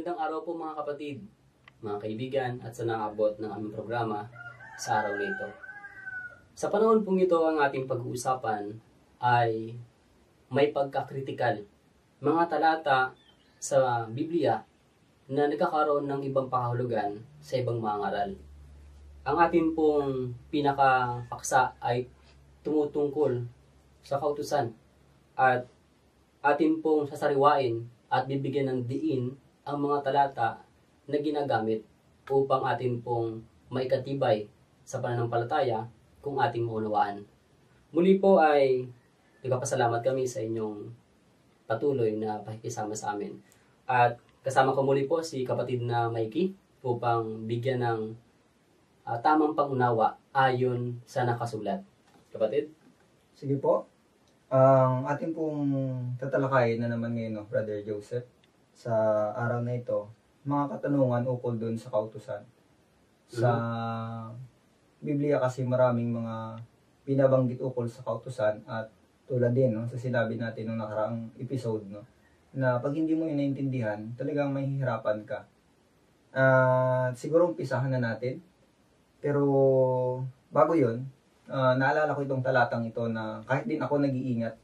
Magandang araw po mga kapatid, mga kaibigan at sa naabot ng aming programa sa araw na ito. Sa panahon pong ito, ang ating pag-uusapan ay may pagkakritikal. Mga talata sa Biblia na nagkakaroon ng ibang pakahulugan sa ibang mga ngaral. Ang atin pong pinakapaksa ay tumutungkol sa kautusan at atin pong sasariwain at bibigyan ng diin ang mga talata na ginagamit upang atin pong maikatibay sa pananampalataya kung ating maunawaan. Muli po ay nagpapasalamat kami sa inyong patuloy na pakikisama sa amin. At kasama ko muli po si kapatid na Mikey upang bigyan ng tamang pangunawa ayon sa nakasulat. Kapatid? Sige po. Ang ating pong tatalakayin na naman ngayon, Brother Joseph, sa araw na ito, mga katanungan ukol doon sa kautusan. Sa Biblia kasi maraming mga binabanggit ukol sa kautusan at tulad din sa sinabi natin nung nakaraang episode, na pag hindi mo yun naintindihan, talagang mahihirapan ka. Siguro umpisahan na natin. Pero bago yun, naalala ko itong talatang ito na kahit din ako nag-iingat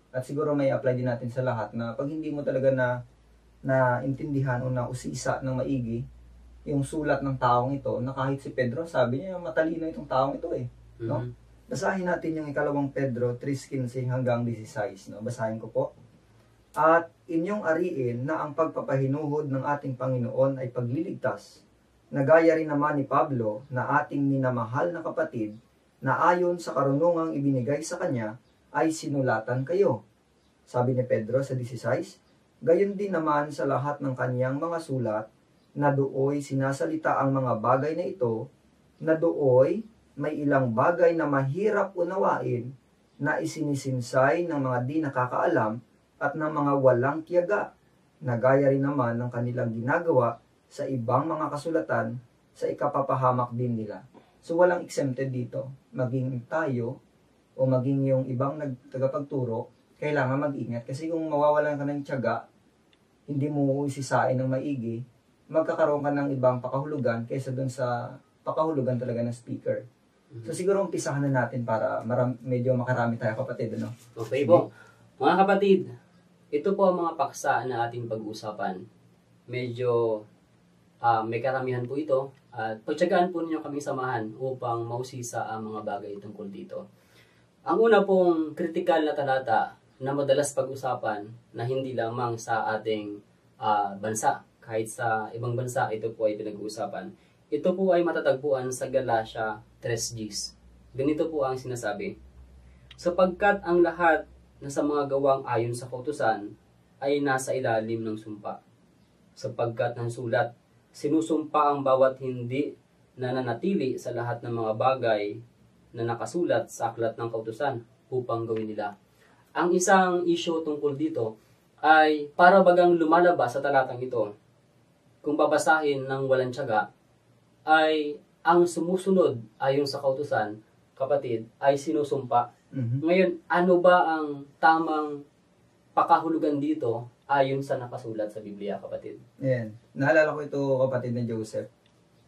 at siguro may apply din natin sa lahat na pag hindi mo talaga na intindihan o na usisa ng maigi yung sulat ng taong ito, na kahit si Pedro sabi niya matalino itong taong ito no? Basahin natin yung ikalawang Pedro 3:15 hanggang 16, no? Basahin ko po. At inyong ariin na ang pagpapahinuhod ng ating Panginoon ay pagliligtas, na gaya rin naman ni Pablo na ating minamahal na kapatid, na ayon sa karunungang ibinigay sa kanya ay sinulatan kayo. Sabi ni Pedro sa 16, gayon din naman sa lahat ng kanyang mga sulat, na dooy sinasalita ang mga bagay na ito, na dooy may ilang bagay na mahirap unawain, na isinisinsay ng mga di nakakaalam at ng mga walang tiyaga, na gaya rin naman ng kanilang ginagawa sa ibang mga kasulatan sa ikapapahamak din nila. So walang exempted dito. Maging tayo o maging yung ibang tagapagturo, kailangan mag-ingat. Kasi kung mawawalan ka ng tiyaga, hindi mo isisain ng maigi, magkakaroon ka ng ibang pakahulugan kaysa dun sa pakahulugan talaga ng speaker. So siguro umpisahan na natin para medyo makarami tayo kapatid. Okay po. Mga kapatid, ito po ang mga paksa na ating pag-uusapan. Medyo may karamihan po ito at pagtyagaan po ninyo kaming samahan upang mausisa ang mga bagay tungkol dito. Ang una pong kritikal na talata na madalas pag-usapan na hindi lamang sa ating bansa, kahit sa ibang bansa ito po ay pinag-uusapan. Ito po ay matatagpuan sa Galatia 3:10. Ganito po ang sinasabi, sapagkat ang lahat na sa mga gawang ayon sa kautusan ay nasa ilalim ng sumpa. Sapagkat ng sulat, sinusumpa ang bawat hindi na nanatili sa lahat ng mga bagay na nakasulat sa aklat ng kautusan upang gawin nila. Ang isang issue tungkol dito ay para bagang lumalabas sa talatang ito. Kung babasahin ng walang tiyaga, ay ang sumusunod ayon sa kautusan, kapatid, ay sinusumpa. Ngayon, ano ba ang tamang pakahulugan dito ayon sa nakasulat sa Biblia, kapatid? Ayan. Naalala ko ito, kapatid na Joseph.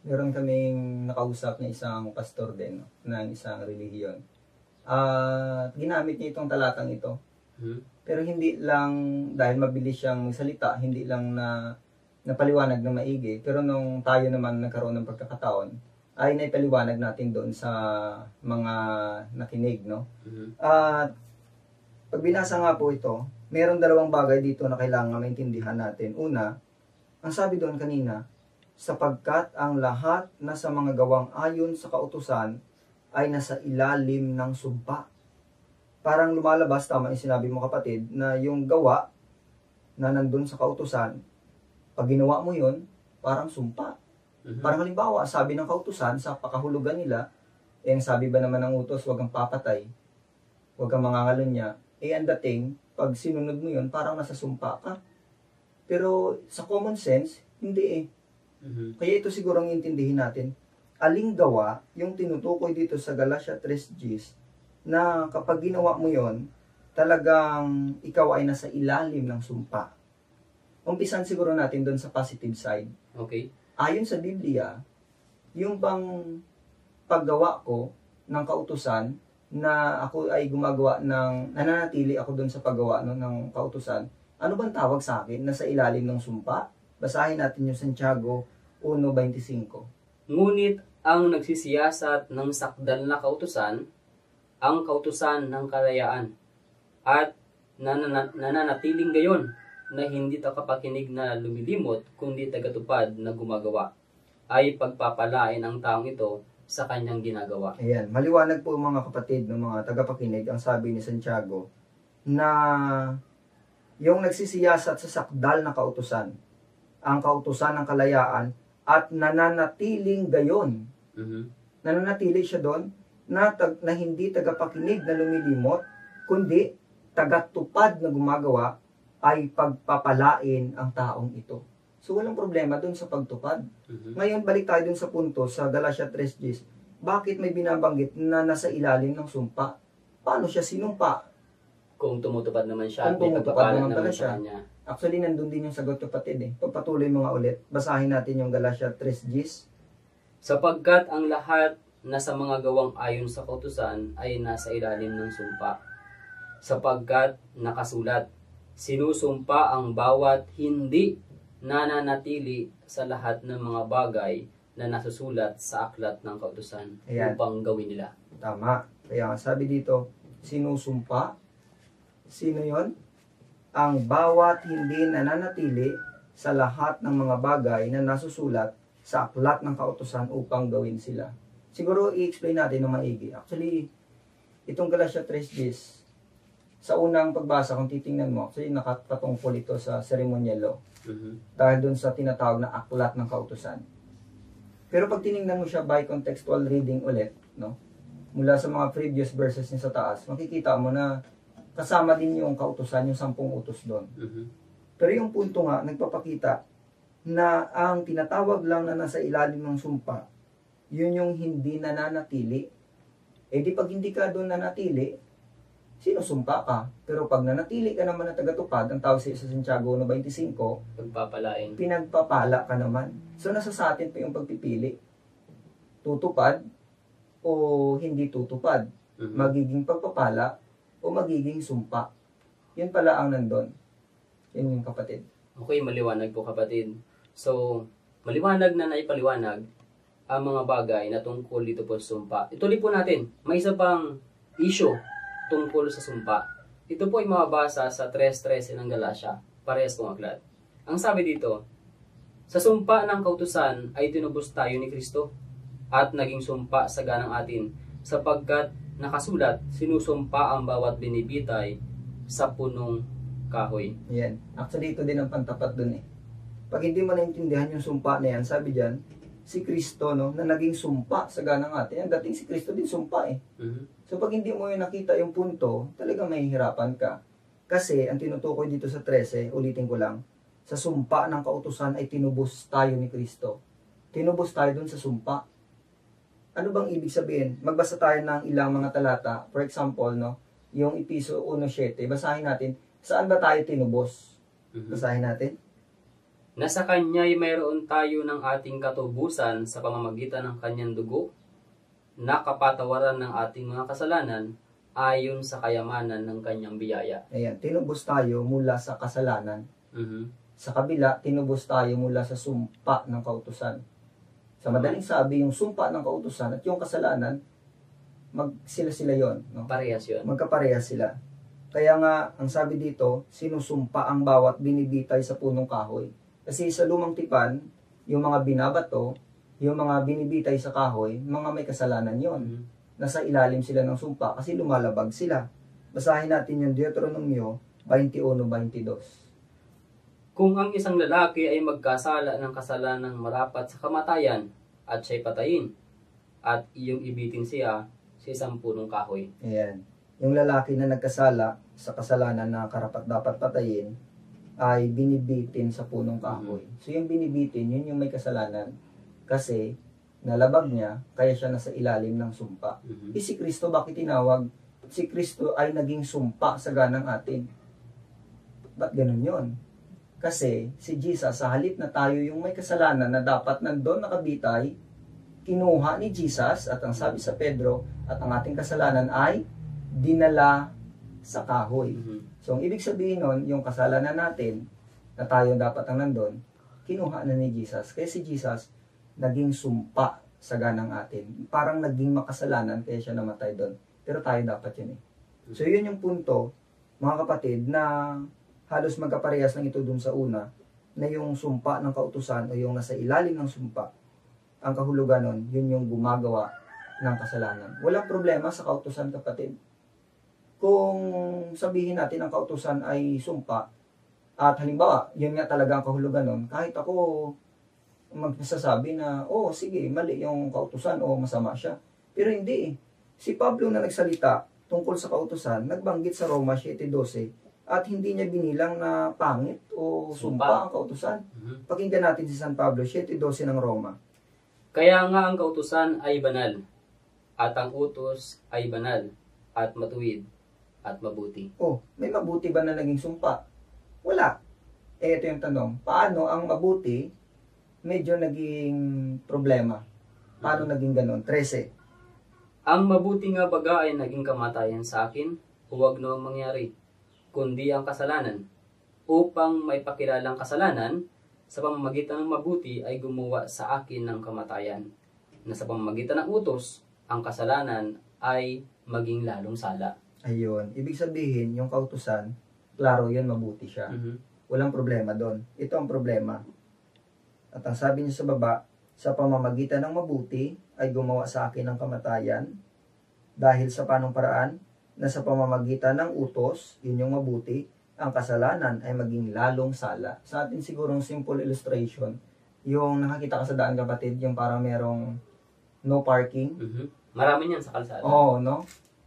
Meron kaming nakausap na isang pastor din, ng isang relihiyon. Ginamit niya itong talatang ito. Pero hindi lang dahil mabilis siyang salita, hindi lang na napaliwanag na maigi. Pero nung tayo naman nagkaroon ng pagkakataon, ay naipaliwanag natin doon sa mga nakinig, no? At pag binasa nga po ito, meron dalawang bagay dito na kailangan maintindihan natin. Una, ang sabi doon kanina, sapagkat ang lahat na sa mga gawang ayon sa kautusan ay nasa ilalim ng sumpa. Parang lumalabas, tama yung sinabi mo kapatid, na yung gawa na nandun sa kautusan, pag ginawa mo yun, parang sumpa. Parang halimbawa, sabi ng kautusan sa pakahulugan nila, ang sabi ba naman ng utos, huwag kang papatay, huwag kang mangangalunya, ang dating, pag sinunod mo yun, parang nasa sumpa ka. Pero sa common sense, hindi Kaya ito siguro ang intindihin natin. Aling gawa yung tinutukoy dito sa Galatia 3:10 na kapag ginawa mo yon, talagang ikaw ay nasa ilalim ng sumpa. umpisan siguro natin doon sa positive side. Okay. Ayon sa Biblia, yung bang paggawa ko ng kautusan na ako ay gumagawa nananatili ako doon sa paggawa ng kautusan, ano bang tawag sa akin? Nasa ilalim ng sumpa? Basahin natin yung Santiago 1:25. Ngunit ang nagsisiyasat ng sakdal na kautusan, ang kautusan ng kalayaan, at nananatiling gayon na hindi tagapakinig na lumilimot, kundi tagatupad na gumagawa, ay pagpapalain ang taong ito sa kanyang ginagawa. Ayan, maliwanag po mga kapatid ng mga tagapakinig, ang sabi ni Santiago, na yung nagsisiyasat sa sakdal na kautusan, ang kautusan ng kalayaan, at nananatiling gayon. Nananatili siya doon na hindi tagapakinig na lumilimot, kundi tagatupad na gumagawa, ay pagpapalain ang taong ito. So walang problema doon sa pagtupad. Ngayon balik tayo doon sa punto sa Galatia 3:10. Bakit may binabanggit na nasa ilalim ng sumpa? Paano siya sinumpa? Kung tumutupad naman siya, Kung may tumutupad pagpapala naman pala naman siya. sa kanya. Actually, nandun din yung sagot kapatid eh. Pagpatuloy mga ulit. Basahin natin yung Galatia 3:10. Sapagkat ang lahat na sa mga gawang ayon sa kautusan ay nasa ilalim ng sumpa. Sapagkat nakasulat, sinusumpa ang bawat hindi nananatili sa lahat ng mga bagay na nasusulat sa aklat ng kautusan. Ayan. Upang gawin nila. Tama. Kaya nga sabi dito, sinusumpa. Sino yon? Ang bawat hindi nananatili sa lahat ng mga bagay na nasusulat sa aklat ng kautusan upang gawin sila. Siguro i-explain natin ng maigi. Actually, itong Galatia 3:10, sa unang pagbasa, kung titingnan mo, actually nakatungkol ito sa ceremonial law. Dahil dun sa tinatawag na aklat ng kautusan. Pero pag tiningnan mo siya by contextual reading ulit, no? Mula sa mga previous verses niya sa taas, makikita mo na kasama din yung kautusan, yung 10 utos doon. Pero yung punto nga, nagpapakita na ang tinatawag lang na nasa ilalim ng sumpa, yun yung hindi nananatili. Eh di pag hindi ka doon nanatili, sinusumpa ka. Pero pag nanatili ka naman na tagatupad, ang tawag sa Santiago 1:25, Pagpapalain. pinagpapala ka naman. So nasa sa atin pa yung pagpipili. Tutupad o hindi tutupad. Magiging pagpapala o magiging sumpa. Yun pala ang nandun. Yun yung kapatid. Okay, maliwanag po kapatid. So, maliwanag na naipaliwanag ang mga bagay na tungkol dito po sa sumpa. Ituloy po natin. May isa pang issue tungkol sa sumpa. Ito po ay mababasa sa 3:13 ng Galatia. Parehas pong aklat. Ang sabi dito, sa sumpa ng kautusan ay tinubos tayo ni Kristo at naging sumpa sa ganang atin sapagkat nakasulat, sinusumpa ang bawat binibitay sa punong kahoy. Yan. Actually, ito din ang pantapat dun eh. Pag hindi mo naintindihan yung sumpa na yan, sabi dyan, si Kristo, no, na naging sumpa sa ganang atin. Ang dating si Kristo din sumpa eh. So pag hindi mo yung nakita yung punto, talaga mahihirapan ka. Kasi ang tinutukoy dito sa 13, ulitin ko lang, sa sumpa ng kautusan ay tinubos tayo ni Kristo. Tinubos tayo dun sa sumpa. Ano bang ibig sabihin? Magbasa tayo ng ilang mga talata. For example, no, yung Episo 1:7, basahin natin, saan ba tayo tinubos? Basahin natin. Na sa Kanya'y mayroon tayo ng ating katubusan sa pamamagitan ng Kanyang dugo, na kapatawaran ng ating mga kasalanan ayon sa kayamanan ng Kanyang biyaya. Ayan, tinubos tayo mula sa kasalanan. Sa kabila, tinubos tayo mula sa sumpa ng kautusan. Sa madaling sabi, yung sumpa ng kautusan at yung kasalanan, sila yon, no? Parehas yun. Magkaparehas sila. Kaya nga, ang sabi dito, sinusumpa ang bawat binibitay sa punong kahoy. Kasi sa lumang tipan, yung mga binabato, yung mga binibitay sa kahoy, mga may kasalanan yon. Nasa ilalim sila ng sumpa kasi lumalabag sila. Basahin natin yung Deuteronomio 21:22. Kung ang isang lalaki ay magkasala ng kasalanang marapat sa kamatayan at siya'y patayin, at iyong ibitin siya sa isang punong kahoy. Ayan. Yung lalaki na nagkasala sa kasalanan na karapat dapat patayin, ay binibitin sa punong kahoy. So yung binibitin, yun yung may kasalanan. Kasi nalabag niya, kaya siya nasa ilalim ng sumpa. Si Kristo, bakit tinawag? Si Kristo ay naging sumpa sa ganang atin. Ba't ganun yun? Kasi si Jesus, sa halip na tayo yung may kasalanan na dapat nandun nakabitay, kinuha ni Jesus at ang sabi sa Pedro at ang ating kasalanan ay dinala sa kahoy. So, ang ibig sabihin nun, yung kasalanan natin na tayo dapat ang nandun, kinuha na ni Jesus. Kaya si Jesus, naging sumpa sa ganang atin. Parang naging makasalanan kaya siya namatay doon. Pero tayo dapat yun eh. So, yun yung punto, mga kapatid, na halos magkaparehas lang ito dun sa una, na yung sumpa ng kautusan o yung nasa ilalim ng sumpa, ang kahulugan nun, yun yung gumagawa ng kasalanan. Walang problema sa kautusan, kapatid. Kung sabihin natin ang kautusan ay sumpa, at halimbawa, yun nga talaga ang kahulugan nun, kahit ako magsasabi na, oh, sige, mali yung kautusan o masama siya. Pero hindi eh. Si Pablo na nagsalita tungkol sa kautusan, nagbanggit sa Roma 7:12, at hindi niya binilang na pangit o sumpa ang kautusan. Pakinggan natin si San Pablo, 7:12 ng Roma. Kaya nga ang kautusan ay banal, at ang utos ay banal, at matuwid, at mabuti. Oh, may mabuti ba na naging sumpa? Wala. Eh, ito yung tanong. Paano ang mabuti medyo naging problema? Paano naging ganon? 13. Ang mabuti nga baga ay naging kamatayan sa akin, huwag noong mangyari, kundi ang kasalanan. Upang may pakilalang kasalanan, sa pamamagitan ng mabuti ay gumawa sa akin ng kamatayan, na sa pamamagitan ng utos, ang kasalanan ay maging lalong sala. Ayun. Ibig sabihin, yung kautusan, klaro yun, mabuti siya. Walang problema doon. Ito ang problema. At ang sabi niya sa baba, sa pamamagitan ng mabuti ay gumawa sa akin ng kamatayan dahil sa panong paraan na sa pamamagitan ng utos, yun yung mabuti, ang kasalanan ay maging lalong sala. Sa atin sigurong simple illustration, yung nakakita ka sa daan, kapatid, yung parang merong no parking. Marami niyan sa kalsada. Oo, no?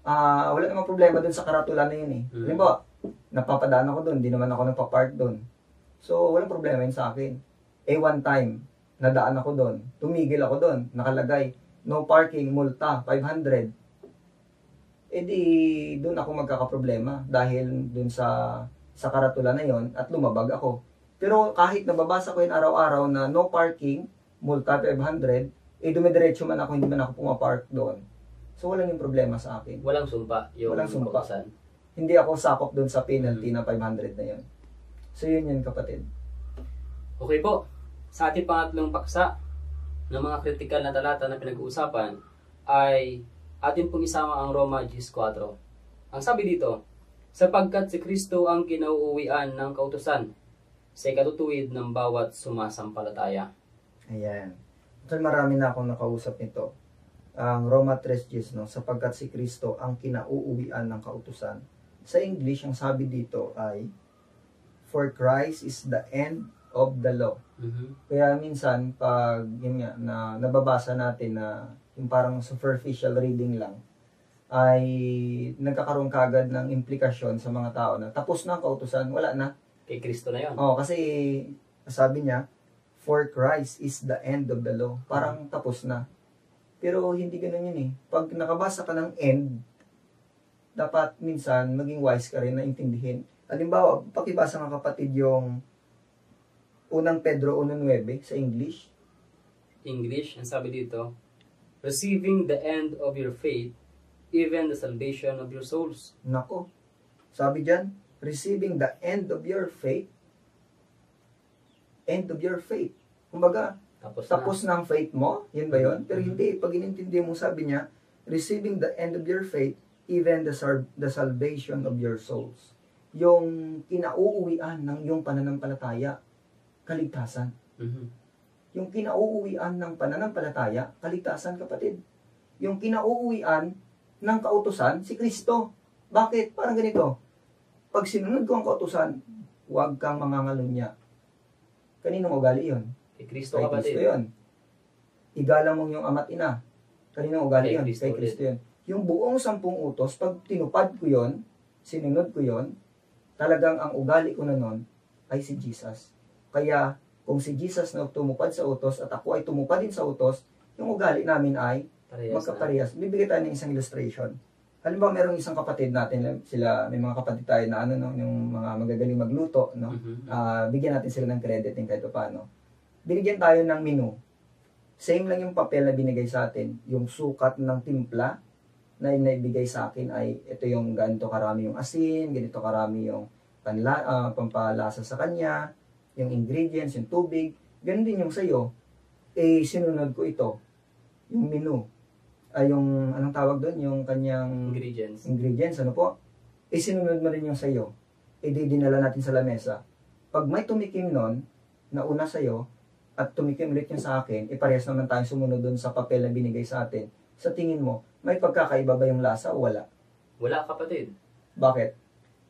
Wala namang problema dun sa karatula na yun eh. Halimbawa, napapadaan ako dun, di naman ako nagpa-park dun. So, walang problema yun sa akin. One time, nadaan ako dun, tumigil ako dun, nakalagay, no parking, multa, 500. Di dun ako magkakaproblema dahil dun sa karatula na yon at lumabag ako. Pero kahit nababasa ko yun araw-araw na no parking, multa 500, dumidiretso man ako, hindi man ako pumapark doon. So, walang yung problema sa akin. Walang sumpa. Walang sumpa. Hindi ako sakop doon sa penalty na 500 na yun. So, yun kapatid. Okay po. Sa ating pangatlong paksa ng mga kritikal na talata na pinag-uusapan ay atin pong isama ang Roma 10:4. Ang sabi dito, sapagkat si Kristo ang kinauuwian ng kautusan sa ikatutuwid ng bawat sumasampalataya. Ayan. So, marami na akong nakausap nito. Ang Roma 3:10, no? Sapagkat si Kristo ang kinauuwian ng kautusan. Sa English, ang sabi dito ay, for Christ is the end of the law. Kaya minsan, pag yun nga, na nababasa natin na yung parang superficial reading lang, ay nagkakaroon kagad ng implikasyon sa mga tao na tapos na ang kautusan, wala na. Kay Kristo na yun. Kasi sabi niya, for Christ is the end of the law. Parang tapos na. Pero hindi ganoon yun eh. Pag nakabasa ka ng end, dapat minsan maging wise ka rin na intindihin. Halimbawa, pakibasa nga kapatid yung unang Pedro 1:9 sa English. English, ang sabi dito, receiving the end of your faith, even the salvation of your souls. Nako. Sabi diyan, receiving the end of your faith. End of your faith. Kumbaga, tapos na ang faith mo, yun ba yun? Pero hindi, pag inintindi mo, sabi niya, receiving the end of your faith, even the salvation of your souls. Yung kinauuwian ng iyong pananampalataya, kaligtasan. Yung kinauuwian ng pananampalataya, kaligtasan, kapatid. Yung kinauuwian ng kautusan, si Kristo. Bakit? Parang ganito. Pag sinunod ko ang kautusan, huwag kang mangangalunya. Kaninong ugali yun? Kay Kristo, Kay kapatid. Kristo yun. Igalang mong yung ama't ina. Kaninong ugali yun? Kay Kristo yun. Yung buong 10 utos, pag tinupad ko yun, sinunod ko yun, talagang ang ugali ko na nun ay si Jesus. Kaya, kung si Jesus na tumupad sa utos at ako ay tumupad din sa utos, yung ugali namin ay magkaparehas. Bibigay tayo ng isang illustration. Halimbawa, merong isang kapatid natin, sila, may mga kapatid tayo na ano, no, yung mga magagaling magluto, no? Bigyan natin sila ng credit din kahit paano. Binigyan tayo ng menu. Same lang yung papel na binigay sa atin. Yung sukat ng timpla na naibigay sa akin ay ito yung ganito karami yung asin, ganito karami yung pampalasa sa kanya, yung ingredients, yung tubig. Ganun din yung sa'yo. Sinunod ko ito. Yung menu. Yung anong tawag doon? Yung kanyang ingredients, ano po? Sinunod mo rin yung sa'yo. Dinala natin sa lamesa. Pag may tumikim nun, na una sa'yo, at tumikim ulit yung sa akin, parehas naman tayong sumunod doon sa papel na binigay sa atin. Sa tingin mo, may pagkakaiba ba yung lasa o wala? Wala, kapatid. Bakit?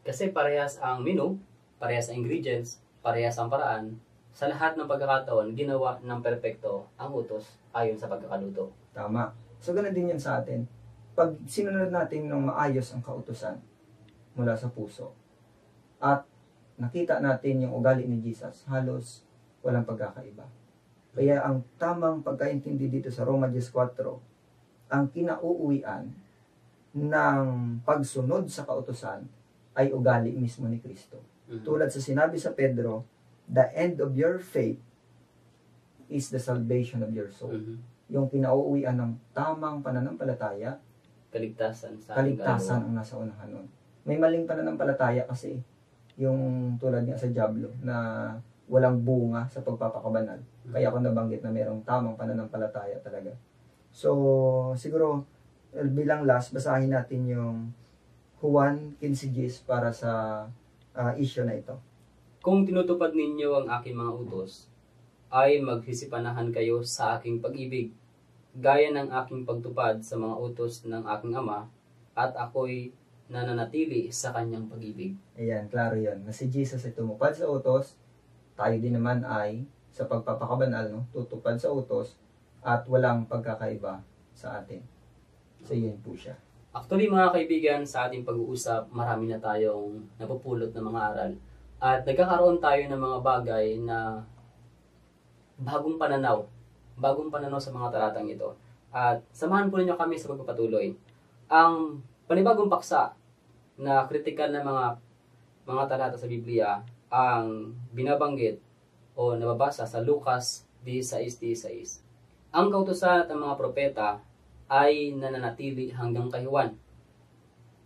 Kasi parehas ang menu, parehas ang ingredients, parehas ang paraan. Sa lahat ng pagkakataon, ginawa ng perpekto ang utos ayon sa pagkakaluto. Tama. So, ganun din yan sa atin. Pag sinunod natin ng maayos ang kautusan mula sa puso, at nakita natin yung ugali ni Jesus, halos walang pagkakaiba. Kaya ang tamang pagkaintindi dito sa Roma 10:4, ang kinauuwian ng pagsunod sa kautusan ay ugali mismo ni Kristo. Tulad sa sinabi sa Pedro, the end of your faith is the salvation of your soul. Yung kinauuwian ng tamang pananampalataya, kaligtasan ang nasa unahan nun. May maling pananampalataya kasi, yung tulad nga sa Diablo, na walang bunga sa pagpapakabanal. Kaya ako nabanggit na mayroong tamang pananampalataya talaga. So, siguro, bilang last, basahin natin yung Juan 15:10 para sa issue na ito. Kung tinutupad ninyo ang aking mga utos, ay maghisipanahan kayo sa aking pag-ibig, gaya ng aking pagtupad sa mga utos ng aking Ama, at ako'y nananatili sa kanyang pag-ibig. Ayan, klaro yun. Na si Jesus ay tumupad sa utos, tayo din naman ay sa pagpapakabanal, no, tutupad sa utos, at walang pagkakaiba sa atin. So, yun po siya. Actually, mga kaibigan, sa ating pag-uusap, marami na tayong napupulot na mga aral. At nagkakaroon tayo ng mga bagay na bagong pananaw sa mga talatang ito. At samahan po ninyo kami sa pagpapatuloy. Ang panibagong paksa na kritikal na mga talata sa Biblia ang binabanggit o nababasa sa Lucas 16:16. Ang kautusan at ang mga propeta ay nananatili hanggang kahiwan.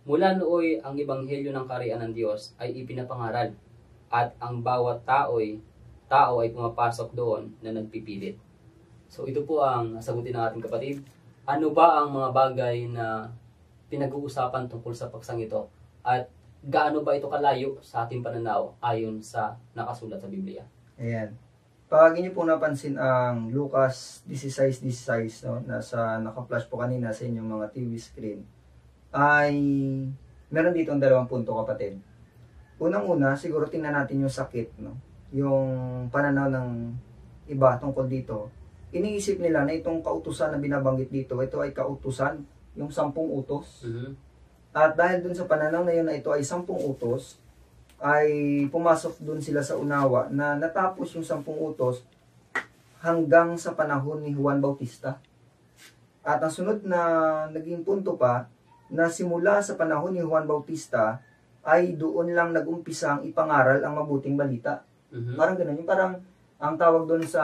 Mula nooy ang ebanghelyo ng kaharian ng Diyos ay ipinapangaral at ang bawat tao ay pumapasok doon na nagpipilit. So ito po ang sagutin ng ating kapatid. Ano ba ang mga bagay na pinag-uusapan tungkol sa paksang ito? At gaano ba ito kalayo sa ating pananaw ayon sa nakasulat sa Biblia? Ayan. Pag inyo po napansin ang Lucas 16:16, no, naka-flash po kanina sa inyong mga TV screen, ay meron dito ang dalawang punto, kapatid. Unang-una, siguro tingnan natin yung sakit, no? Yung pananaw ng iba tungkol dito. Iniisip nila na itong kautusan na binabanggit dito, ito ay kautusan, yung 10 utos. At dahil dun sa pananaw na yun na ito ay 10 utos, ay pumasok dun sila sa unawa na natapos yung 10 utos hanggang sa panahon ni Juan Bautista. At ang sunod na naging punto pa, na simula sa panahon ni Juan Bautista, ay doon lang nag-umpisa ang ipangaral ang mabuting balita. Parang ganun. Yung parang, ang tawag doon sa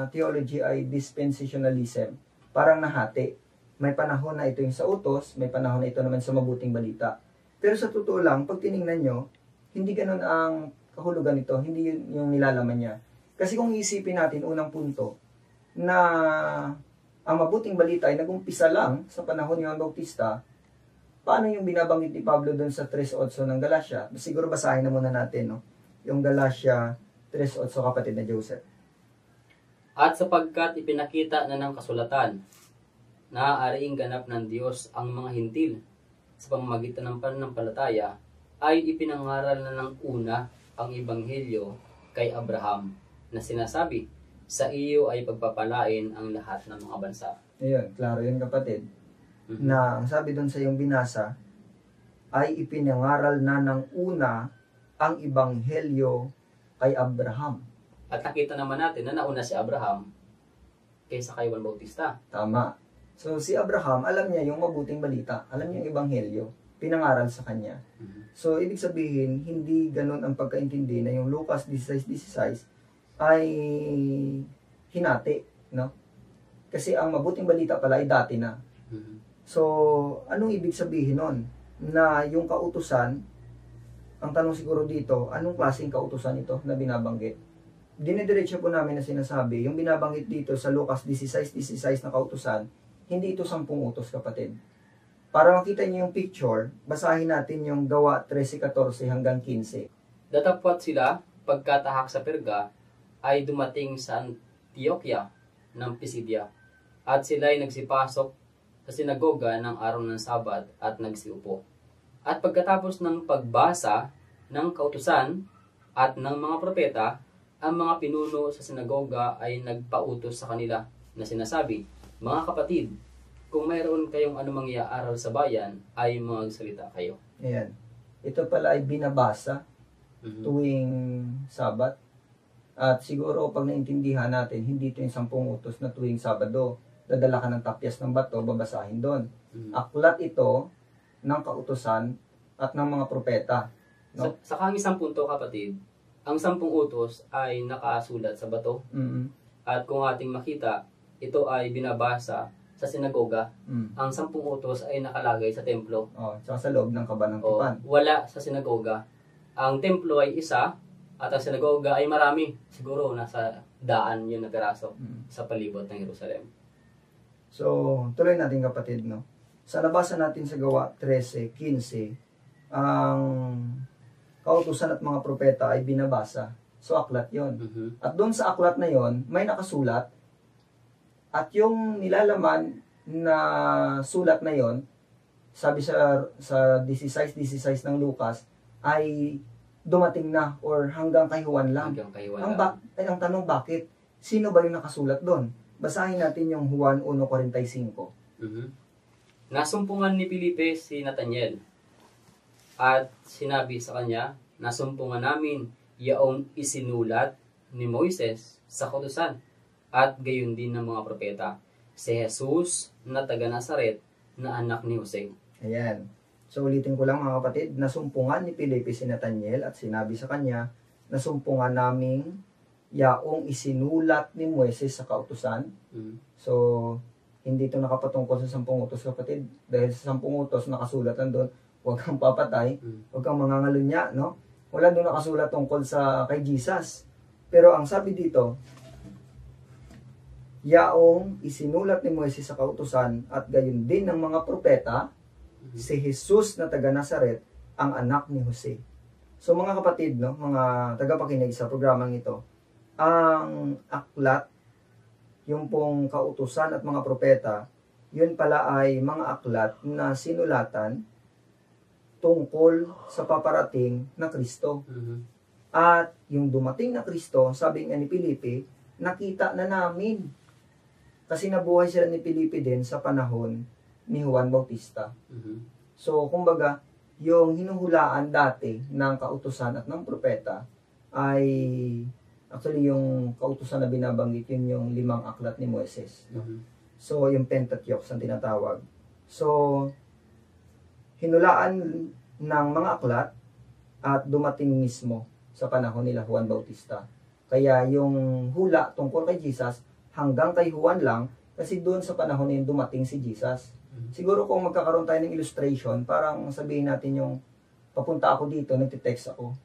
theology ay dispensationalism. Parang nahati. May panahon na ito yung sa utos, may panahon na ito naman sa mabuting balita. Pero sa totoo lang, pag tinignan nyo, hindi ganun ang kahulugan nito, hindi yun yung nilalaman niya. Kasi kung iisipin natin, unang punto, na ang mabuting balita ay nag-umpisa lang sa panahon ni Juan Bautista, paano yung binabanggit ni Pablo doon sa 3:8 ng Galatia? Siguro basahin na muna natin, no? Yung Galatia 3:8, kapatid na Joseph. At sapagkat ipinakita na ng kasulatan, naaariing ganap ng Diyos ang mga hintil sa pamamagitan ng pananampalataya, ay ipinangaral na ng una ang ebanghelyo kay Abraham, na sinasabi, sa iyo ay pagpapalain ang lahat ng mga bansa. Ayun, klaro yun, kapatid. Na ang sabi doon sa iyong binasa, ay ipinangaral na ng una ang ebanghelyo kay Abraham. At nakita naman natin na nauna si Abraham kaysa kay Juan Bautista. Tama. So, si Abraham, alam niya yung mabuting balita. Alam niya yung ebanghelyo. Pinangaral sa kanya. So, ibig sabihin, hindi ganun ang pagkaintindi na yung Lucas 16:16 ay hinati, no? Kasi ang mabuting balita pala ay dati na. So, anong ibig sabihin nun? Na yung kautusan, ang tanong siguro dito, anong klaseng kautusan ito na binabanggit? Dinidiretso po namin na sinasabi, yung binabanggit dito sa Lucas 16:16 na kautusan, hindi ito 10 utos, kapatid. Para makita niyo yung picture, basahin natin yung Gawa 13:14 hanggang 15. Datapwat sila, pagkatahak sa Perga, ay dumating sa Antioquia ng Pisidia, at sila ay nagsipasok sa sinagoga ng araw ng Sabat at nagsiupo. At pagkatapos ng pagbasa ng kautusan at ng mga propeta, ang mga pinuno sa sinagoga ay nagpautos sa kanila na sinasabi, "Mga kapatid, kung mayroon kayong anumang iaaral sa bayan, ay magsalita kayo." Ayan. Ito pala ay binabasa tuwing Sabat. At siguro pag naintindihan natin, hindi ito yung 10 utos na tuwing Sabado, dadala ka ng tapyas ng bato, babasahin doon. Aklat ito ng kautusan at ng mga propeta. No? Sa kangisang punto, kapatid, ang 10 utos ay nakasulat sa bato. At kung ating makita, ito ay binabasa sa sinagoga. Ang 10 utos ay nakalagay sa templo. Tsaka sa loob ng kaban ng tipan. Wala sa sinagoga. Ang templo ay isa, at ang sinagoga ay marami. Siguro nasa daan yun na peraso sa palibot ng Jerusalem. So, tuloy natin, kapatid, no? Sa nabasa natin sa Gawa 13:15, ang kautusan at mga propeta ay binabasa. So, aklat yon. At doon sa aklat na yon, may nakasulat. At yung nilalaman na sulat na yon, sabi sa 16:16 ng Lucas, ay dumating na or hanggang kay Juan lang. Ang tanong, bakit? Sino ba yung nakasulat doon? Basahin natin yung Juan 1:45. Nasumpungan ni Felipe si Nathanael at sinabi sa kanya, "Nasumpungan namin yaong isinulat ni Moises sa kautusan at gayon din ng mga propeta, si Jesus na taga Nazaret na anak ni Jose." Ayan. So, ulitin ko lang, mga kapatid, nasumpungan ni Felipe si Nathanael at sinabi sa kanya, nasumpungan naming yaong isinulat ni Moises sa kautusan. So, hindi ito nakapatungkol sa 10 utos, kapatid. Dahil sa 10 utos, nakasulat doon, huwag kang papatay, huwag kang mangangalunya, no? Wala doon nakasulat tungkol sa kay Jesus. Pero ang sabi dito, yaong isinulat ni Moises sa kautusan at gayon din ng mga propeta, si Jesus na taga Nazaret, ang anak ni Jose. So, mga kapatid, no, mga tagapakinig sa programang ito, ang aklat, yung pong kautusan at mga propeta, yun pala ay mga aklat na sinulatan tungkol sa paparating na Kristo. At yung dumating na Kristo, sabi nga ni Felipe, nakita na namin. Kasi nabuhay sila ni Felipe din sa panahon ni Juan Bautista. So, kumbaga, yung hinuhulaan dati ng kautusan at ng propeta ay actually yung kautusan na binabanggit, yun yung 5 aklat ni Moises. So, yung Pentateuch ang tinatawag. So, hinulaan ng mga aklat at dumating mismo sa panahon nila Juan Bautista. Kaya yung hula tungkol kay Jesus hanggang kay Juan lang, kasi doon sa panahon na yun dumating si Jesus. Siguro kung magkakaroon tayo ng illustration, parang sabihin natin yung papunta ako dito, nagtitext ako.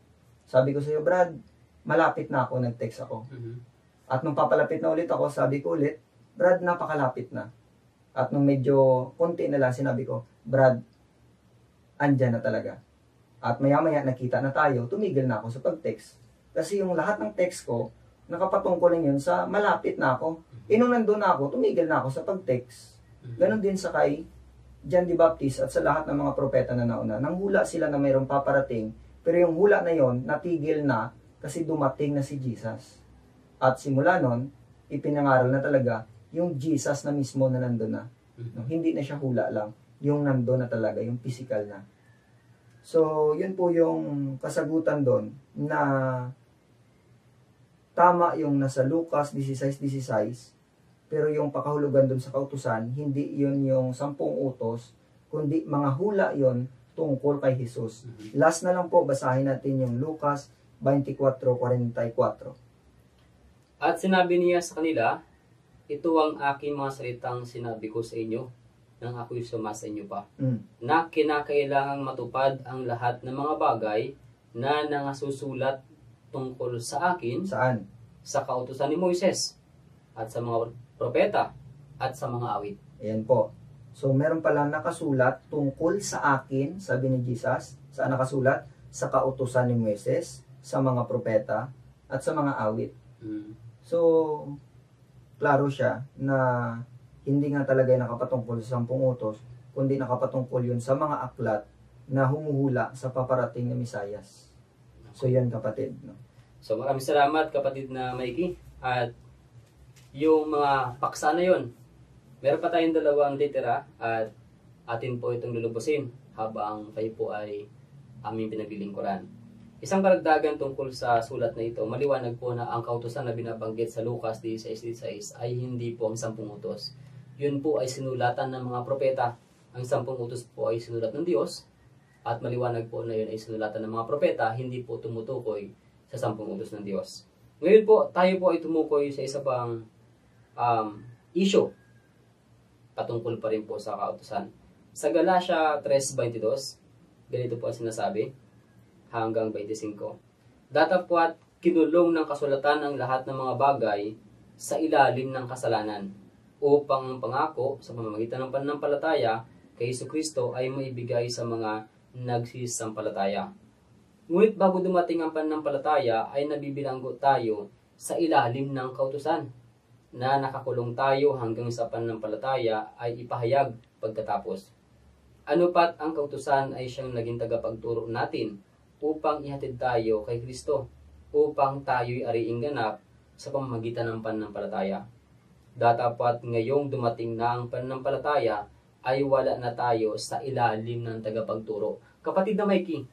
Sabi ko sa iyo, Brad, malapit na ako, nag-text ako. At nung papalapit na ulit ako, sabi ko ulit, Brad, napakalapit na. At nung medyo konti na lang, sinabi ko, Brad, andyan na talaga. At maya-maya nakita na tayo, tumigil na ako sa pag-text. Kasi yung lahat ng text ko, nakapatungkol lang yun sa malapit na ako. Nung nandun na ako, tumigil na ako sa pag-text. Ganon din sa kay John the Baptist at sa lahat ng mga propeta na nauna. Nanghula sila na mayroong paparating, pero yung hula na yon natigil na kasi dumating na si Jesus. At simula nun, ipinangaral na talaga yung Jesus na mismo na nandun na. No, hindi na siya hula lang. Yung nandun na talaga, yung physical na. So, yun po yung kasagutan doon na tama yung nasa Lucas 16:16 Pero yung pakahulugan dun sa kautusan, hindi yun yung 10 utos, kundi mga hula yon tungkol kay Jesus. Last na lang po, basahin natin yung Lucas 24:44. At sinabi niya sa kanila, ito ang aking mga salitang sinabi ko sa inyo nang ako'y sumasa inyo pa, na kinakailangang matupad ang lahat ng mga bagay na nangasusulat tungkol sa akin Saan? sa kautusan ni Moises at sa mga propeta at sa mga awit. Ayan po. So, meron pala nakasulat tungkol sa akin, sabi ni Jesus. Saan nakasulat? Sa kautusan ni Moises, sa mga propeta, at sa mga awit. So, klaro siya na hindi nga talaga nakapatungkol sa 10 utos, kundi nakapatungkol yun sa mga aklat na humuhula sa paparating na Misayas. So, yan kapatid. No? So maraming salamat kapatid na Mikey. At yung mga paksa na yun, meron pa tayong 2 litera at atin po itong lulubusin habang kayo po ay aming pinaglilingkuran. Isang karagdagan tungkol sa sulat na ito, maliwanag po na ang kautusan na binabanggit sa Lucas 16:16 ay hindi po ang 10 utos. Yun po ay sinulatan ng mga propeta. Ang 10 utos po ay sinulat ng Diyos at maliwanag po na yun ay sinulatan ng mga propeta, hindi po tumutukoy sa 10 utos ng Diyos. Ngayon po, tayo po ay tumukoy sa isa pang issue patungkol pa rin po sa kautusan. Sa Galatia 3:22, ganito po ang sinasabi hanggang 25. Datapwat kinulong ng kasulatan ang lahat ng mga bagay sa ilalim ng kasalanan upang ang pangako sa pamamagitan ng pananampalataya kay Jesucristo ay maibigay sa mga nagsisampalataya. Ngunit bago dumating ang pananampalataya ay nabibilanggo tayo sa ilalim ng kautusan na nakakulong tayo hanggang sa pananampalataya ay ipahayag pagkatapos. Ano pat ang kautusan ay siyang naging tagapagturo natin upang ihatid tayo kay Kristo, upang tayo'y ariing ganap sa pamamagitan ng pananampalataya. Datapat ngayong dumating na ang pananampalataya ay wala na tayo sa ilalim ng tagapagturo. Kapatid na Mikey,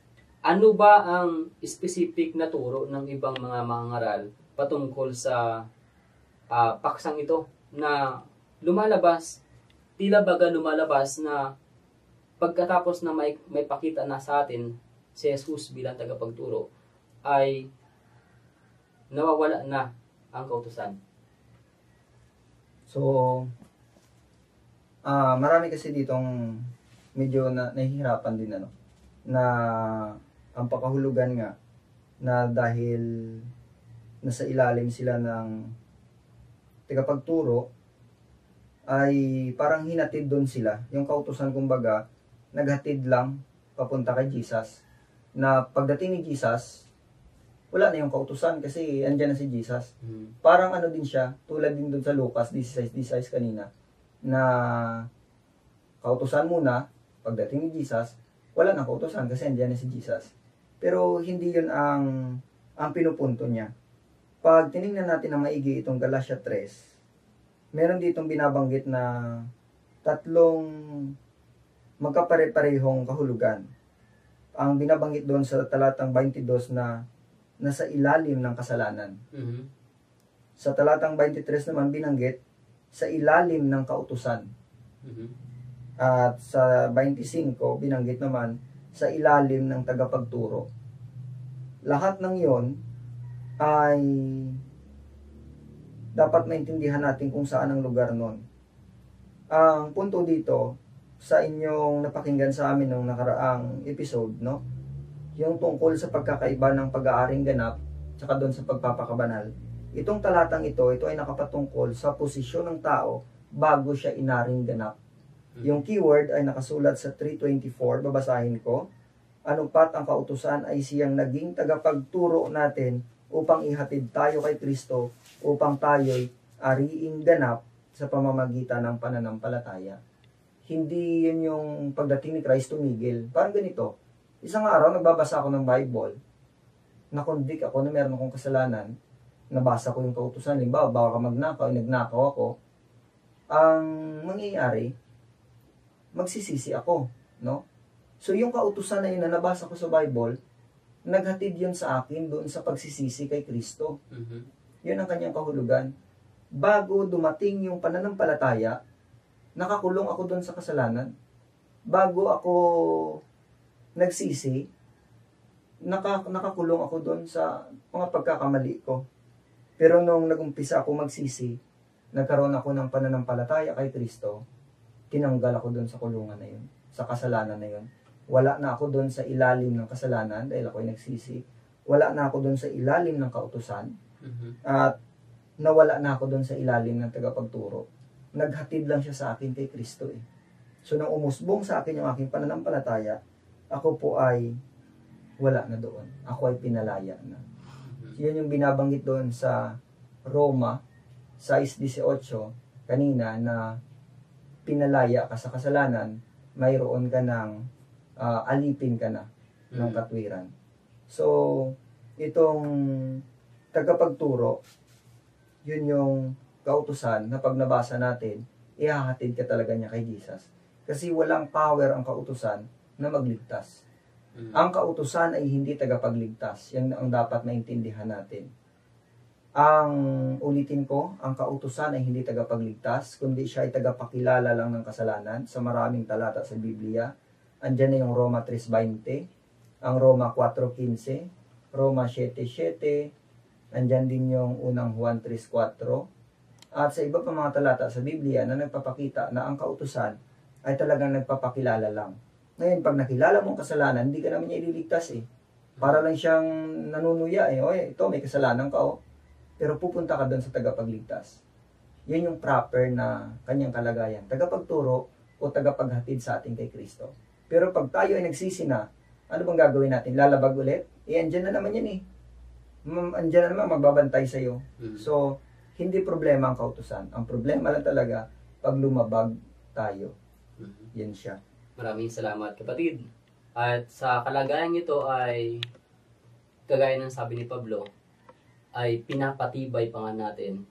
ano ba ang specific na turo ng ibang mga mangaral patungkol sa paksang ito na lumalabas, tila baga lumalabas na pagkatapos na may pakita na sa atin si Jesus bilang tagapagturo, ay nawawala na ang kautusan? So, marami kasi ditong medyo nahihirapan din na ang pakahulugan nga na dahil nasa ilalim sila ng tagapagturo ay parang hinatid doon sila. Yung kautusan kumbaga, naghatid lang papunta kay Jesus. Na pagdating ni Jesus, wala na yung kautusan kasi andyan na si Jesus. Parang ano din siya, tulad din doon sa Lucas 16:16 kanina, na kautusan muna, pagdating ni Jesus, wala na kautusan kasi andyan na si Jesus. Pero hindi yun ang pinupunto niya. Pag tinignan natin na maigi itong Galatia 3, meron ditong binabanggit na 3 magkapare-parehong kahulugan. Ang binabanggit doon sa talatang 22 na nasa ilalim ng kasalanan. Sa talatang 23 naman binanggit sa ilalim ng kautusan. At sa 25 binanggit naman sa ilalim ng tagapagturo. Lahat ng yon ay dapat maintindihan natin kung saan ang lugar nun. Ang punto dito sa inyong napakinggan sa amin nung nakaraang episode, no? Yung tungkol sa pagkakaiba ng pag-aaring ganap tsaka doon sa pagpapakabanal. Itong talatang ito ay nakapatungkol sa posisyon ng tao bago siya inaring ganap. Yung keyword ay nakasulat sa 3:24, babasahin ko. Ano pat ang kautusan ay siyang naging tagapagturo natin upang ihatid tayo kay Kristo, upang tayo'y ariing ganap sa pamamagitan ng pananampalataya. Hindi yun yung pagdating ni Christ tumigil. Parang ganito, isang araw nagbabasa ako ng Bible, na-convict ako na meron akong kasalanan, nabasa ko yung kautusan, limbawa, baka magnakaw, nagnakaw ako, ang mangyayari, magsisisi ako, no? So yung kautusan na yun na nabasa ko sa Bible, naghatid yun sa akin doon sa pagsisisi kay Kristo. Yun ang kanyang kahulugan. bago dumating yung pananampalataya, nakakulong ako doon sa kasalanan. Bago ako nagsisi, nakakulong ako doon sa mga pagkakamali ko. Pero nung nagumpisa ako magsisi, nagkaroon ako ng pananampalataya kay Kristo, tinanggal ako doon sa kulungan na yun, sa kasalanan na yun. Wala na ako doon sa ilalim ng kasalanan dahil ako'y nagsisi. Wala na ako doon sa ilalim ng kautusan. At nawala na ako doon sa ilalim ng tagapagturo. Naghatid lang siya sa akin kay Kristo eh. So nang umusbong sa akin yung aking pananampalataya, ako po ay wala na doon. Ako ay pinalaya na. Yun yung binabanggit doon sa Roma 6:18 kanina na pinalaya ka sa kasalanan, mayroon ka ng alipin ka na ng katwiran. So, itong tagapagturo, yun yung kautusan na pag nabasa natin, ihahatid ka talaga niya kay Jesus. Kasi walang power ang kautusan na magligtas. Ang kautusan ay hindi tagapagligtas. Yan ang dapat maintindihan natin. Ulitin ko, ang kautusan ay hindi tagapagligtas, kundi siya ay tagapakilala lang ng kasalanan sa maraming talata sa Biblia. Andyan na yung Roma 3:20, ang Roma 4:15, Roma 7:7, andyan din yung unang Juan 3:4, at sa iba pa mga talata sa Biblia na nagpapakita na ang kautusan ay talagang nagpapakilala lang. Ngayon, pag nakilala mong kasalanan, hindi ka naman niya ililigtas eh. Para lang siyang nanunuya eh, oy, ito may kasalanan ka oh. Pero pupunta ka doon sa tagapagligtas. Yan yung proper na kanyang kalagayan. Tagapagturo o tagapaghatid sa atin kay Kristo. Pero pag tayo ay nagsisi na, ano bang gagawin natin? Lalabag ulit? Andyan na naman yan eh. Andyan na naman, magbabantay sa'yo. So, hindi problema ang kautusan. Ang problema lang talaga, pag lumabag tayo. Yan siya. Maraming salamat, kapatid. At sa kalagayan ito ay, kagaya ng sabi ni Pablo, ay pinapatibay pa nga natin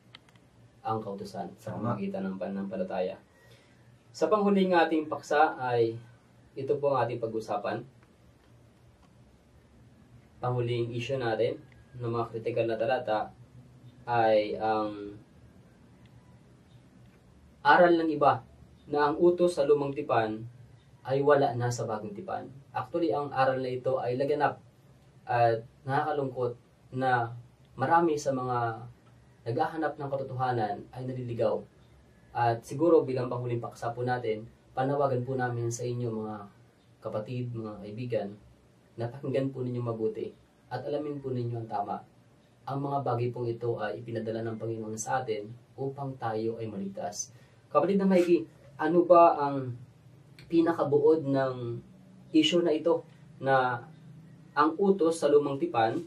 ang kautusan sa pamamagitan ng pananampalataya. Sa panghuling ating paksa ay ito po ang ating pag-usapan. Panghuling issue natin ng mga critical na talata ay ang aral ng iba na ang utos sa lumang tipan ay wala na sa bagong tipan. Actually, ang aral na ito ay laganap at nakakalungkot na marami sa mga naghahanap ng katotohanan ay naliligaw. At siguro bilang panghuling paksa po natin, panawagan po namin sa inyo mga kapatid, mga kaibigan, na pakinggan po ninyo mabuti at alamin po ninyo ang tama. Ang mga bagay pong ito ay ipinadala ng Panginoon sa atin upang tayo ay maligtas. Kapatid na maigi, ano ba ang pinakabuod ng issue na ito na ang utos sa lumang tipan,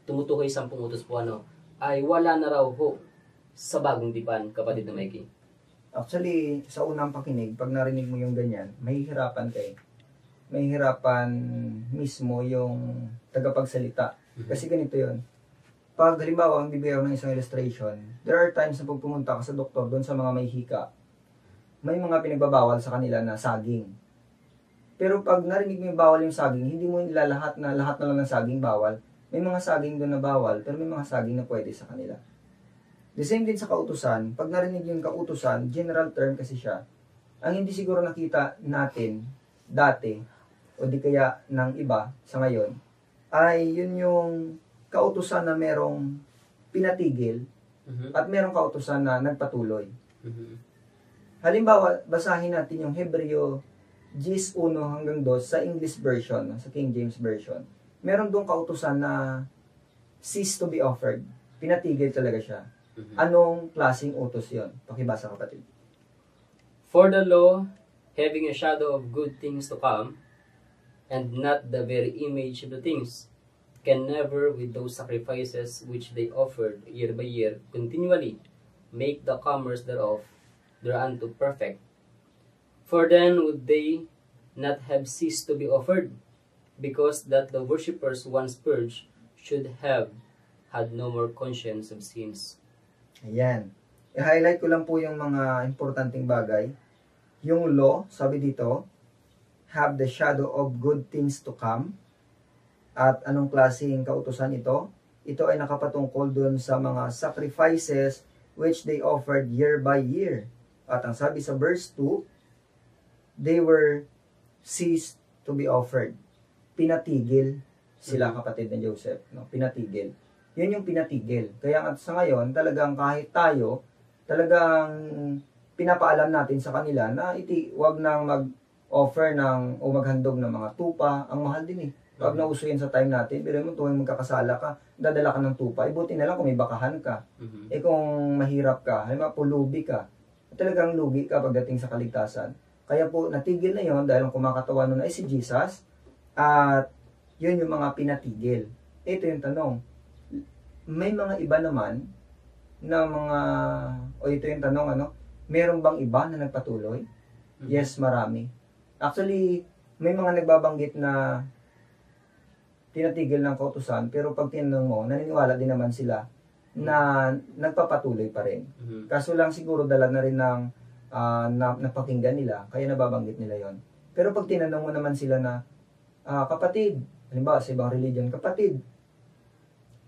tumutukoy 10 utos po ay wala na raw ho sa bagong tipan, kapatid na maigi? Actually, sa unang pakinig, pag narinig mo yung ganyan, mahihirapan ka eh. Mahihirapan mismo yung tagapagsalita. Kasi ganito yun. Pag halimbawa, ang bibigay ng isang illustration, there are times na pag pumunta ka sa doktor doon sa mga may hika, may mga pinagbabawal sa kanila na saging. Pero pag narinig mo yung bawal yung saging, hindi mo ilalahat na lahat na lang ng saging bawal. May mga saging doon na bawal, pero may mga saging na pwede sa kanila. The same din sa kautusan, pag narinig yung kautusan, general term kasi siya, ang hindi siguro nakita natin dati, o di kaya ng iba sa ngayon, ay yun yung kautusan na merong pinatigil at merong kautusan na nagpatuloy. Halimbawa, basahin natin yung Hebreo 10:1-2 sa English version, sa King James Version. Meron doong kautusan na cease to be offered. Pinatigil talaga siya. Anong klaseng utos yon? Pakibasa, kapatid. For the law, having a shadow of good things to come, and not the very image of the things, can never, with those sacrifices which they offered year by year continually, make the comers thereof thereunto perfect. For then would they not have ceased to be offered, because that the worshippers once purged should have had no more conscience of sins. Ayan. I-highlight ko lang po yung mga importanteng bagay. Yung law, sabi dito, have the shadow of good things to come. At anong klaseng kautusan ito? Ito ay nakapatungkol dun sa mga sacrifices which they offered year by year. At ang sabi sa verse 2, they were ceased to be offered. Pinatigil sila, kapatid na Joseph, no? Pinatigil. Yun yung pinatigil. Kaya nga sa ngayon, talagang kahit tayo, talagang pinapaalam natin sa kanila na wag nang mag-offer o maghandog ng mga tupa. Ang mahal din eh. Pag nauso yan sa time natin, pero mo tuwing magkakasala ka, dadala ka ng tupa. Buti na lang kung may bakahan ka. Kung mahirap ka, halimbawa pulubi ka, talagang lugi ka pagdating sa kaligtasan. Kaya po, natigil na yon dahil ang kumakatawan nun ay si Jesus. At yun yung mga pinatigil. Ito yung tanong. May mga iba naman na ito yung tanong, meron bang iba na nagpatuloy? Yes, marami. Actually, may mga nagbabanggit na tinatigil ng kautusan, pero pag tinanong mo, naniniwala din naman sila na nagpapatuloy pa rin. Kaso lang siguro dala na rin ng napakinggan nila, kaya nababanggit nila yon. Pero pag tinanong mo naman sila na, kapatid, halimbawa sa ibang religion, kapatid,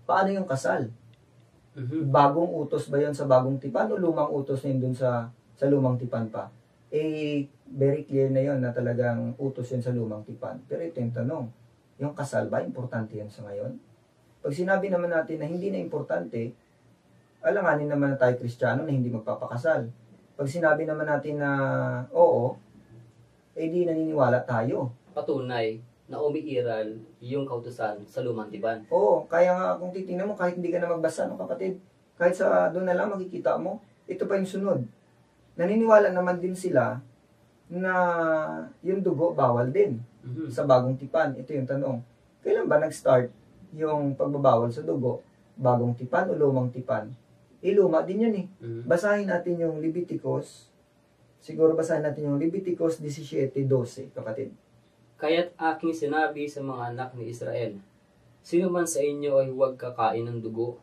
paano yung kasal? Bagong utos ba yon sa bagong tipan o lumang utos na yun dun sa lumang tipan pa? Very clear na yon na talagang utos yun sa lumang tipan. Pero ito yung tanong, yung kasal ba, importante yan sa ngayon? Pag sinabi naman natin na hindi na importante, alanganin naman na tayo Kristiyano na hindi magpapakasal. Pag sinabi naman natin na oo, di naniniwala tayo. Patunay na umiiral yung kautusan sa lumang tipan. Oo, kaya nga kung titingnan mo, kahit hindi ka na magbasa, kapatid, kahit sa doon na lang makikita mo, ito pa yung sunod. Naniniwala naman din sila na yung dugo bawal din sa bagong tipan. Ito yung tanong. Kailan ba nag-start yung pagbabawal sa dugo? Bagong tipan o lumang tipan? Luma din yan eh. Basahin natin yung Leviticus. Siguro basahin natin yung Leviticus 17:12, kapatid. Kaya't aking sinabi sa mga anak ni Israel, sino man sa inyo ay huwag kakain ng dugo,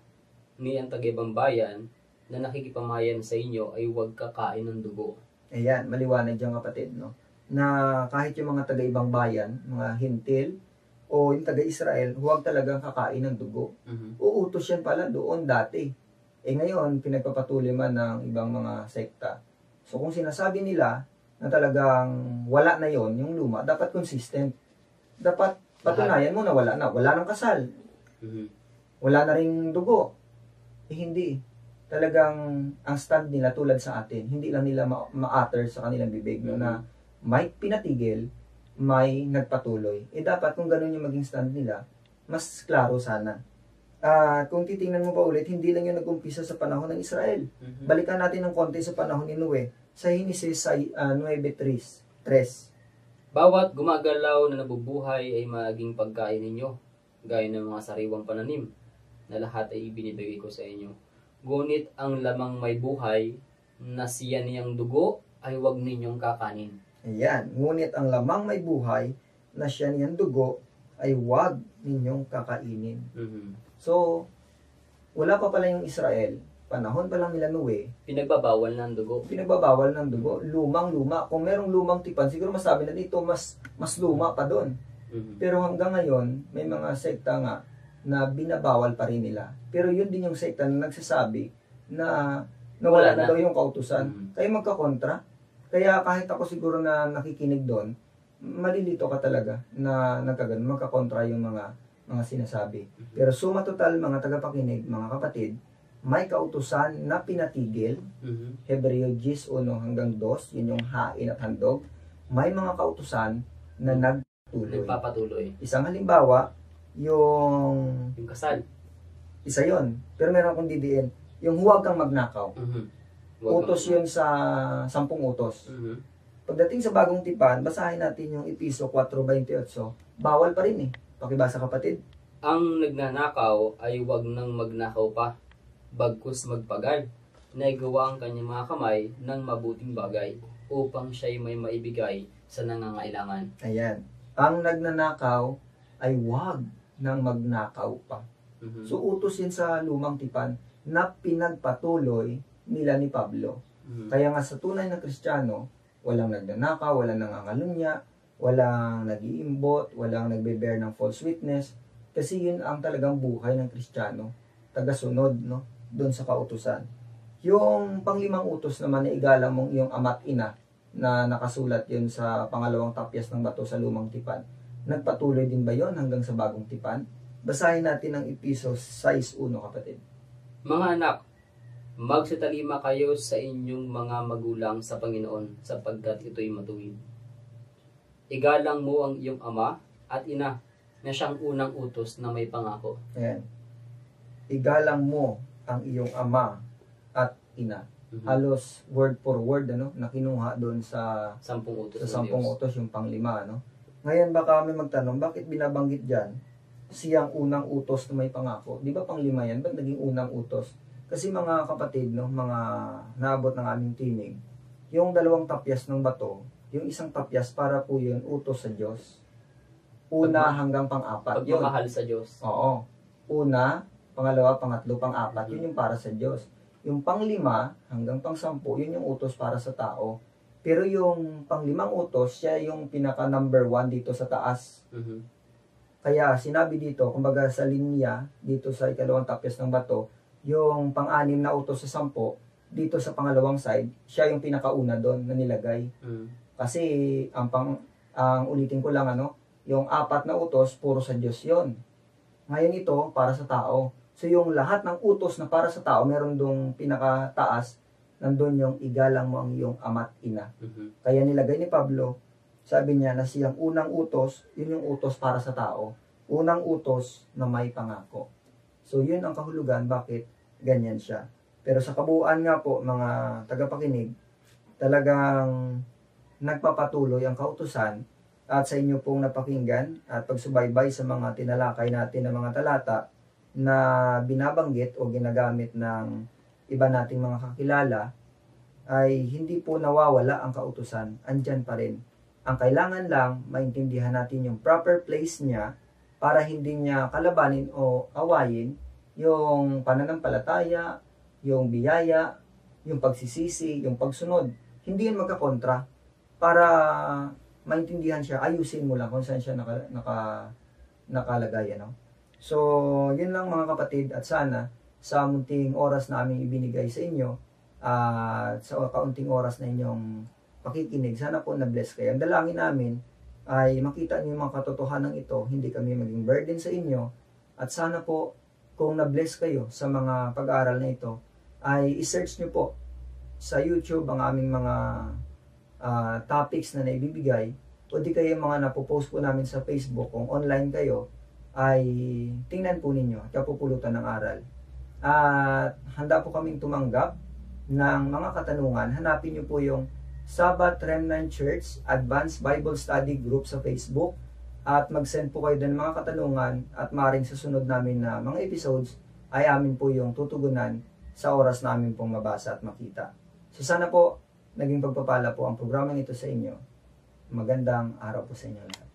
ni ang taga-ibang bayan na nakikipamayan sa inyo ay huwag kakain ng dugo. Ayan, maliwanag dyan, kapatid, no? Na kahit yung mga taga-ibang bayan, mga hintil, o yung taga-Israel, huwag talagang kakain ng dugo. Uutos yan pala doon dati. Ngayon, pinagpapatuloy man ng ibang mga sekta. So kung sinasabi nila na talagang wala na yon yung luma, dapat consistent. Dapat patunayan mo na wala na. Wala nang kasal. Wala na ring dugo. Hindi. Talagang ang stand nila tulad sa atin. Hindi lang nila ma-utter sa kanilang bibig no, na may pinatigil, may nagpatuloy. Dapat kung ganun yung maging stand nila, mas klaro sana. Kung titingnan mo pa ulit, hindi lang yung nag-umpisa sa panahon ng Israel. Balikan natin ng konti sa panahon ni Noe. Sa Genesis 9:3. Bawat gumagalaw na nabubuhay ay maging pagkain ninyo, gaya ng mga sariwang pananim, na lahat ay ibinibigay ko sa inyo. Ngunit ang lamang may buhay, na siya niyang dugo, ay huwag ninyong kakanin. Ayan. Ngunit ang lamang may buhay, na siya niyang dugo, ay huwag ninyong kakainin. So, wala pa pala yung Israel. Panahon pa lang nila Noe. Pinagbabawal ng dugo. Pinagbabawal ng dugo. Lumang-luma. Kung merong lumang tipan, siguro masabi na dito, mas luma pa doon. Pero hanggang ngayon, may mga sekta nga na binabawal pa rin nila. Pero yun din yung sekta na nagsasabi na wala na daw yung kautusan. Kaya magkakontra. Kaya kahit ako siguro na nakikinig doon, malilito ka talaga na magkakontra yung mga sinasabi. Pero suma total, mga tagapakinig, mga kapatid, may kautusan na pinatigil, Hebreo 10:1-2, yun yung hain at handog. May mga kautusan na nagpapatuloy. Isang halimbawa, yung kasal. Isa yon. Pero meron akong didiin, yung huwag kang magnakaw. Utos yun sa 10 utos. Pagdating sa bagong tipan, basahin natin yung Episo 4:28. Bawal pa rin eh. Pakibasa, kapatid. Ang nagnanakaw ay huwag nang magnakaw pa, bagkus magpagad, na igawa ang kanyang mga kamay ng mabuting bagay, upang siya'y may maibigay sa nangangailangan. Ayan. Ang nagnanakaw ay huwag nang magnakaw pa. So, utos yun sa lumang tipan na pinagpatuloy nila ni Pablo. Kaya nga sa tunay na Kristiyano, walang nagnanakaw, walang nangangalunya, walang nag-iimbot, walang nagbe-bear ng false witness, kasi yun ang talagang buhay ng Kristiyano, tagasunod, no, doon sa kautusan. Yung panglimang utos naman na igalang mong iyong ama't ina na nakasulat yun sa pangalawang tapyas ng bato sa lumang tipan. Nagpatuloy din ba yon hanggang sa bagong tipan? Basahin natin ang Episos 6:1, kapatid. Mga anak, magsatalima kayo sa inyong mga magulang sa Panginoon sapagkat ito'y matuwid. Igalang mo ang iyong ama at ina na siyang unang utos na may pangako. Ayan. Igalang mo ang iyong ama at ina. Halos word for word na kinuha doon sa 10 utos sa 10 ng Diyos. utos, yung panglima. Ngayon baka kami magtanong, bakit binabanggit dyan siyang unang utos na may pangako? Di ba panglima yan? Ba't naging unang utos? Kasi mga kapatid, mga naabot ng aming tinig, yung 2 tapyas ng bato, yung isang tapyas para po yun utos sa Diyos. Una hanggang pang-4. Yun. Pagmamahal sa Diyos. Oo. Una, pangalawa, pangatlo, pang-4, yun yung para sa Diyos. Yung pang-5 hanggang pang-10, yun yung utos para sa tao. Pero yung pang-5 utos, siya yung pinaka number 1 dito sa taas. Kaya sinabi dito, kumbaga sa linya, dito sa 2 tapyas ng bato, yung pang-6 na utos sa 10, dito sa pangalawang side, siya yung pinakauna doon na nilagay. Kasi ang ulitin ko lang, yung 4 na utos, puro sa Diyos yon. Ngayon ito, para sa tao. So yung lahat ng utos na para sa tao, meron dong pinakataas, nandun yung igalang mo ang iyong ama't ina. Kaya nilagay ni Pablo, sabi niya na siyang unang utos, yun yung utos para sa tao. Unang utos na may pangako. So yun ang kahulugan, bakit ganyan siya. Pero sa kabuuan nga po, mga tagapakinig, talagang nagpapatuloy ang kautusan at sa inyo pong napakinggan at pagsubaybay sa mga tinalakay natin ng mga talata na binabanggit o ginagamit ng iba nating mga kakilala, ay hindi po nawawala ang kautusan. Andyan pa rin. Ang kailangan lang, maintindihan natin yung proper place niya para hindi niya kalabanin o awayin yung pananampalataya, yung biyaya, yung pagsisisi, yung pagsunod. Hindi yun magkakontra. Para maintindihan siya, ayusin mo lang kung saan siya nakalagay. So, yun lang mga kapatid, at sana sa munting oras na aming ibinigay sa inyo at sa kaunting oras na inyong pakikinig, sana po na-bless kayo. Ang dalangin namin ay makita niyo yung mga katotohanan ito, hindi kami maging burden sa inyo, at sana po kung na-bless kayo sa mga pag-aaral na ito, ay i-search niyo po sa YouTube ang aming mga topics na naibibigay, o di kayo mga napopost po namin sa Facebook. Kung online kayo, ay tingnan po ninyo at kapupulutan ng aral. At handa po kaming tumanggap ng mga katanungan. Hanapin nyo po yung Sabbath Remnant Church Advanced Bible Study Group sa Facebook at mag-send po kayo din ng mga katanungan, at maaaring susunod namin na mga episodes ay amin po yung tutugunan sa oras namin pong mabasa at makita. So sana po naging pagpapala po ang programang ito sa inyo. Magandang araw po sa inyo lahat.